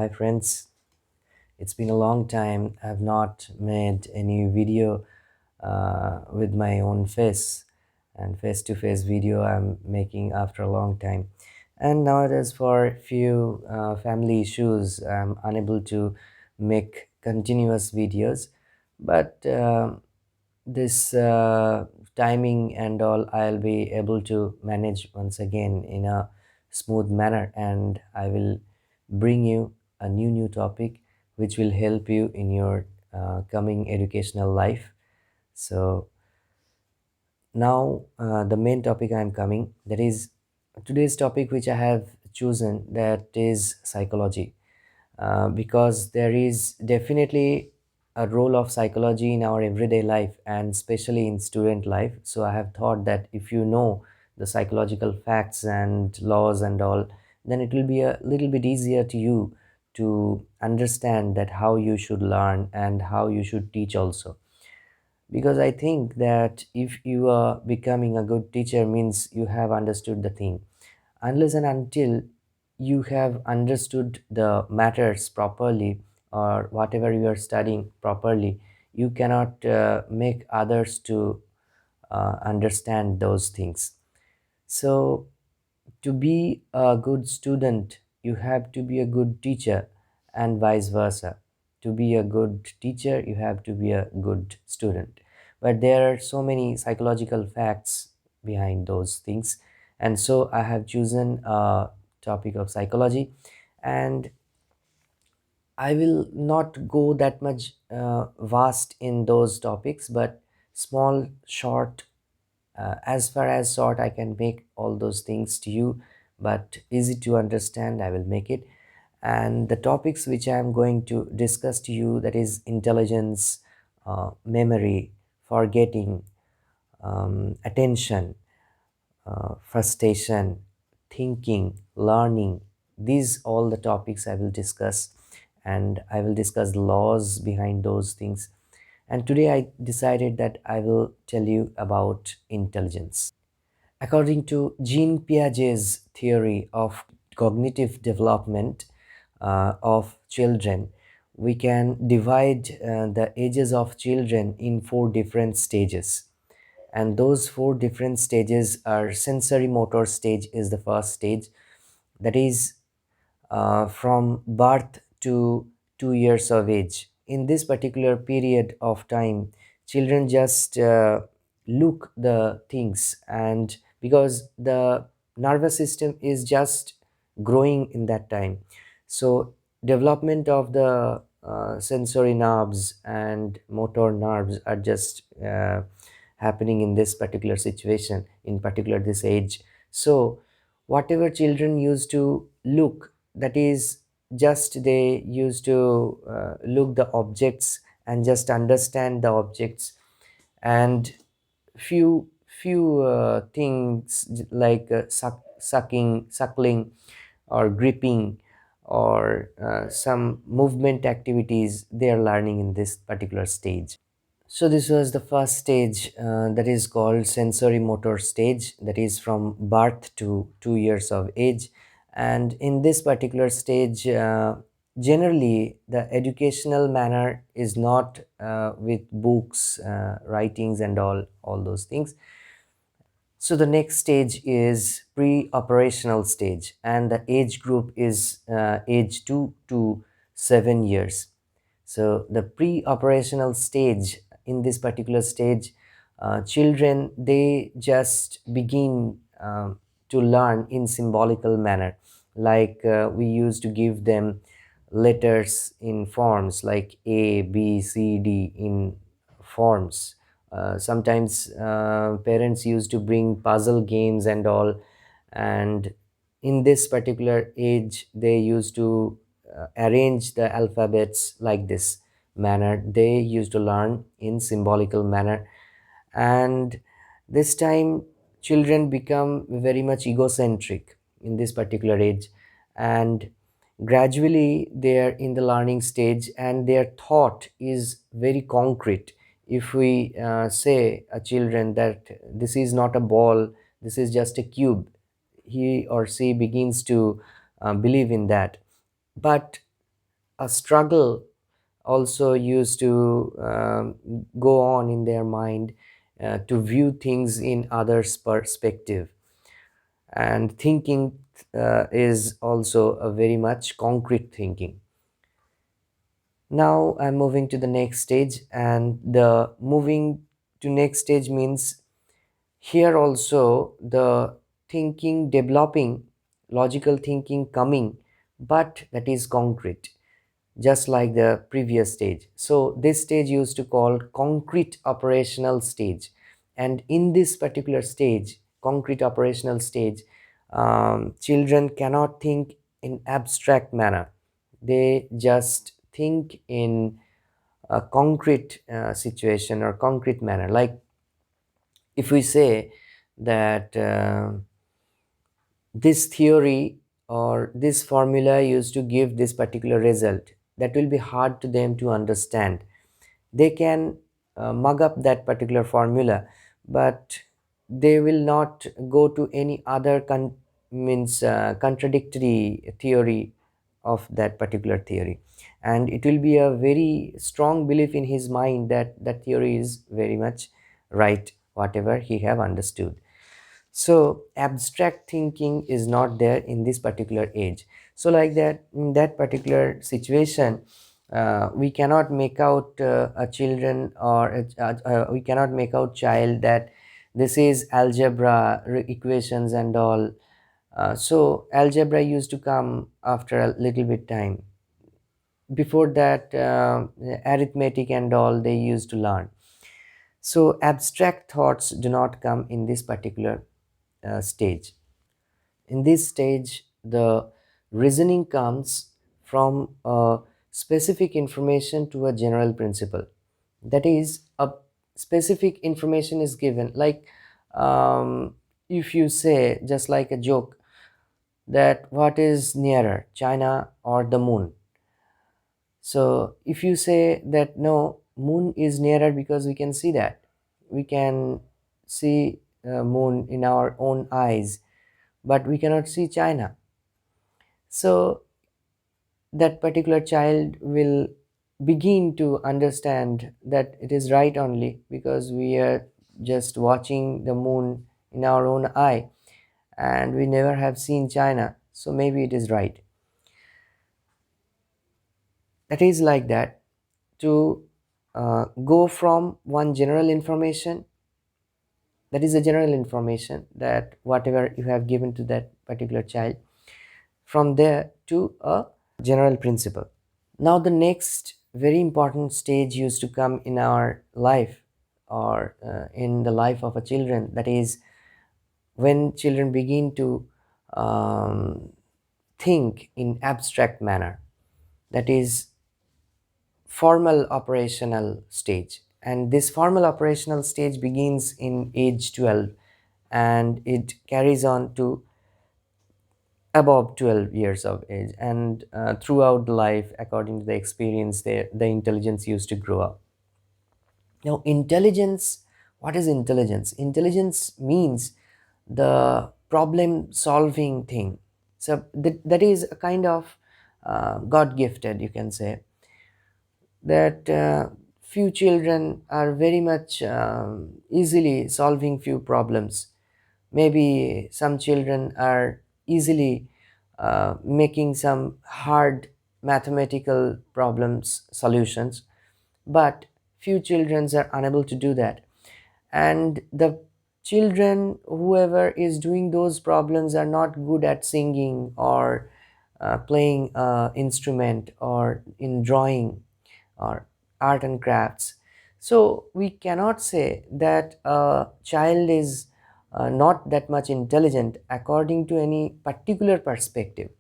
Hi friends, it's been a long time. I've not made any video with my own face, and face-to-face video I'm making after a long time. And nowadays, for few family issues, I'm unable to make continuous videos. But this timing and all, I'll be able to manage once again in a smooth manner, and I will bring you a new topic which will help you in your coming educational life. So now the main topic I'm coming, that is today's topic which I have chosen, that is psychology. Because there is definitely a role of psychology in our everyday life, and especially in student life. So I have thought that if you know the psychological facts and laws and all, then it will be a little bit easier to you to understand that how you should learn and how you should teach also. Because I think that if you are becoming a good teacher means you have understood the thing. Unless and until you have understood the matters properly, or whatever you are studying properly, you cannot make others to understand those things. So to be a good student, you have to be a good teacher, and vice versa. To be a good teacher, you have to be a good student. But there are so many psychological facts behind those things, and so I have chosen a topic of psychology. And I will not go that much vast in those topics, but small, short, as far as short I can make all those things to you, but easy to understand, I will make it. And the topics which I am going to discuss to you, that is intelligence, memory, forgetting, attention, frustration, thinking, learning. These all the topics I will discuss, and I will discuss laws behind those things. And today I decided that I will tell you about intelligence. According to Jean Piaget's theory of cognitive development of children, we can divide the ages of children in four different stages. And those four different stages are: sensory motor stage is the first stage, that is from birth to 2 years of age. In this particular period of time, children just look the things, and because the nervous system is just growing in that time, so development of the sensory nerves and motor nerves are just happening in this particular situation, in particular this age. So whatever children used to look, that is just they used to look the objects and just understand the objects, and few things like suckling or gripping, or some movement activities they are learning in this particular stage. So this was the first stage, that is called sensory motor stage, that is from birth to 2 years of age. And in this particular stage, generally the educational manner is not with books, writings and all those things. So the next stage is pre-operational stage, and the age group is age 2 to 7 years. So the pre-operational stage, in this particular stage, children, they just begin to learn in symbolical manner. Like we used to give them letters in forms like A, B, C, D in forms. Sometimes parents used to bring puzzle games and all, and in this particular age they used to arrange the alphabets like this manner. They used to learn in symbolical manner. And this time children become very much egocentric in this particular age, and gradually they are in the learning stage, and their thought is very concrete. If we say a children that this is not a ball, this is just a cube, he or she begins to believe in that. But a struggle also used to go on in their mind to view things in others perspective. And thinking is also a very much concrete thinking. Now I'm moving to the next stage, and the moving to next stage means here also the thinking developing, logical thinking coming, but that is concrete, just like the previous stage. So this stage used to call concrete operational stage. And in this particular stage, concrete operational stage, children cannot think in abstract manner. They just think in a concrete situation or concrete manner. Like if we say that this theory or this formula used to give this particular result, that will be hard to them to understand. They can mug up that particular formula, but they will not go to any other contradictory theory of that particular theory, and it will be a very strong belief in his mind that that theory is very much right, whatever he have understood. So abstract thinking is not there in this particular age. So like that, in that particular situation, we cannot make out a children or we cannot make out child that this is algebra equations and all. So algebra used to come after a little bit time. Before that, arithmetic and all they used to learn. So abstract thoughts do not come in this particular stage. In this stage, the reasoning comes from a specific information to a general principle. That is, a specific information is given. Like if you say, just like a joke, that what is nearer, China or the moon? So if you say that no, moon is nearer because we can see that. We can see moon in our own eyes, but we cannot see China. So that particular child will begin to understand that it is right only because we are just watching the moon in our own eye and we never have seen China. So maybe it is right. That is like that. To go from one general information, that is a general information that whatever you have given to that particular child, from there to a general principle. Now the next very important stage used to come in our life, or in the life of a children, that is when children begin to um, think in abstract manner, that is formal operational stage. And this formal operational stage begins in age 12 and it carries on to above 12 years of age, and throughout life, according to the experience, the intelligence used to grow up. Now intelligence, what is intelligence? Intelligence means the problem solving thing. So that is a kind of god gifted, you can say, that few children are very much easily solving few problems. Maybe some children are easily making some hard mathematical problems solutions, but few children are unable to do that. And the children whoever is doing those problems are not good at singing or playing instrument or in drawing or art and crafts. So we cannot say that a child is not that much intelligent according to any particular perspective.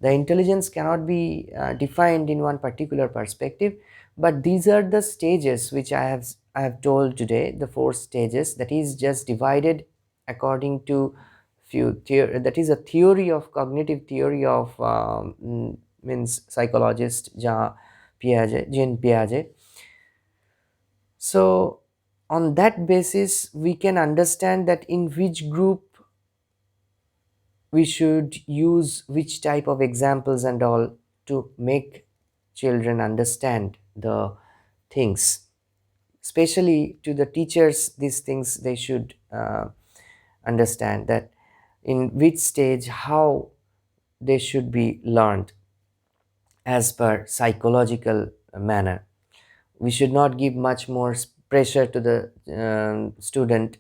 The intelligence cannot be defined in one particular perspective, but these are the stages which I have told today, the four stages, that is just divided according to few theory. That is a theory of cognitive theory of means psychologist Jean Piaget. So on that basis we can understand that in which group we should use which type of examples and all to make children understand the things, especially to the teachers. These things they should understand that in which stage how they should be learned as per psychological manner. We should not give much more pressure to the student,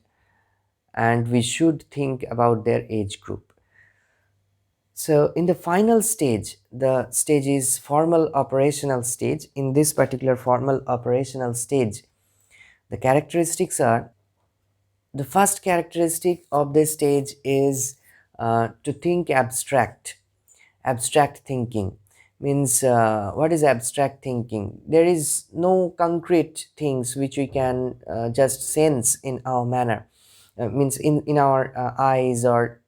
and we should think about their age group. So in the final stage, the stage is formal operational stage. In this particular formal operational stage, the characteristics are: the first characteristic of this stage is to think abstract thinking. Means, what is abstract thinking? There is no concrete things which we can just sense in our manner. Means in our eyes or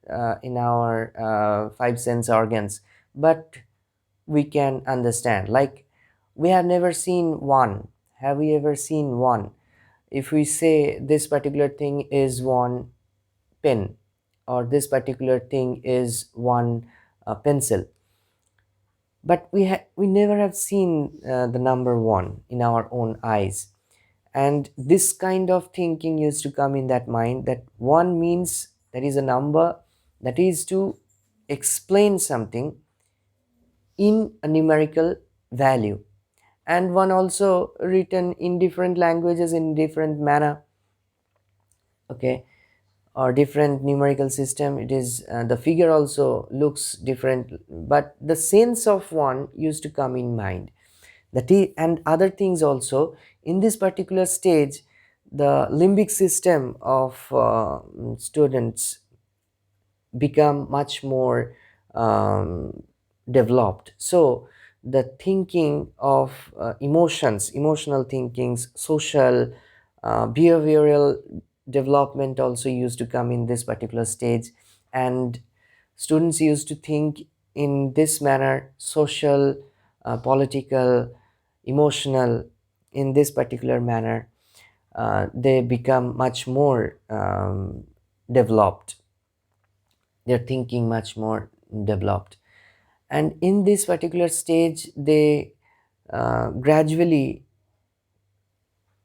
in our five sense organs, but we can understand. Like, we have never seen one. Have we ever seen one? If we say this particular thing is one pen, or this particular thing is one pencil, but we never have seen the number one in our own eyes. And this kind of thinking used to come in that mind, that one means that is a number, that is to explain something in a numerical value, and one also written in different languages in different manner. Okay, or different numerical system, it is the figure also looks different, but the sense of one used to come in mind. And other things also. In this particular stage, the limbic system of students become much more developed. So the thinking of emotional thinkings, social, behavioral development also used to come in this particular stage. And students used to think in this manner: social, political, emotional. In this particular manner, they become much more developed. They're thinking much more developed. And in this particular stage, they gradually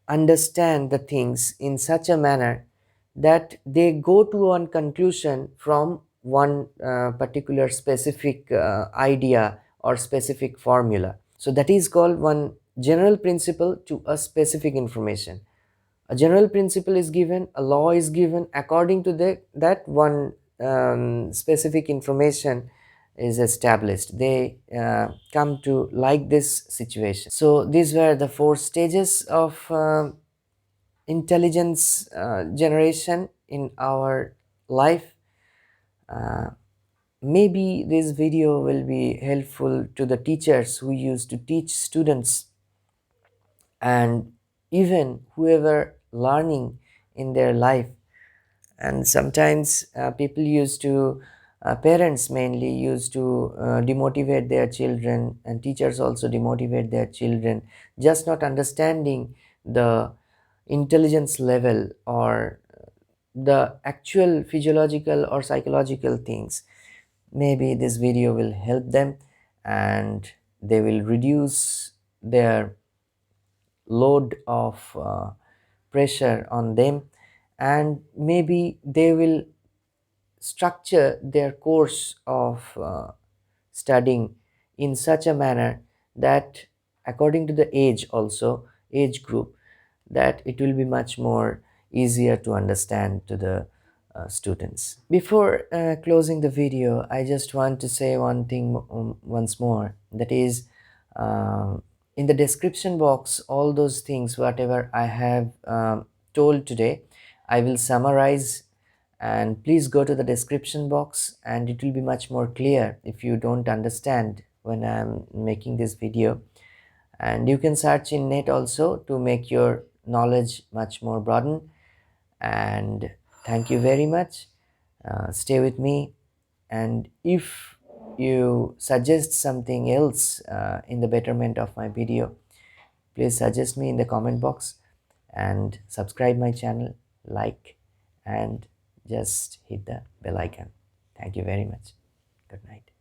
understand the things in such a manner that they go to one conclusion from one particular specific idea or specific formula. So that is called one general principle to a specific information. A general principle is given, a law is given, according to that one specific information is established. They come to like this situation. So these were the four stages of intelligence generation in our life. Maybe this video will be helpful to the teachers who used to teach students, and even whoever learning in their life. And sometimes people used to parents mainly used to demotivate their children, and teachers also demotivate their children, just not understanding the intelligence level or the actual physiological or psychological things. Maybe this video will help them, and they will reduce their load of pressure on them, and maybe they will structure their course of studying in such a manner that, according to the age group, that it will be much more easier to understand to the students. Before closing the video, I just want to say one thing once more, that is, in the description box, all those things whatever I have told today, I will summarize, and please go to the description box, and it will be much more clear if you don't understand when I'm making this video. And you can search in net also to make your knowledge much more broadened. And thank you very much. Stay with me, and if you suggest something else in the betterment of my video, please suggest me in the comment box, and subscribe my channel, like, and just hit the bell icon. Thank you very much. Good night.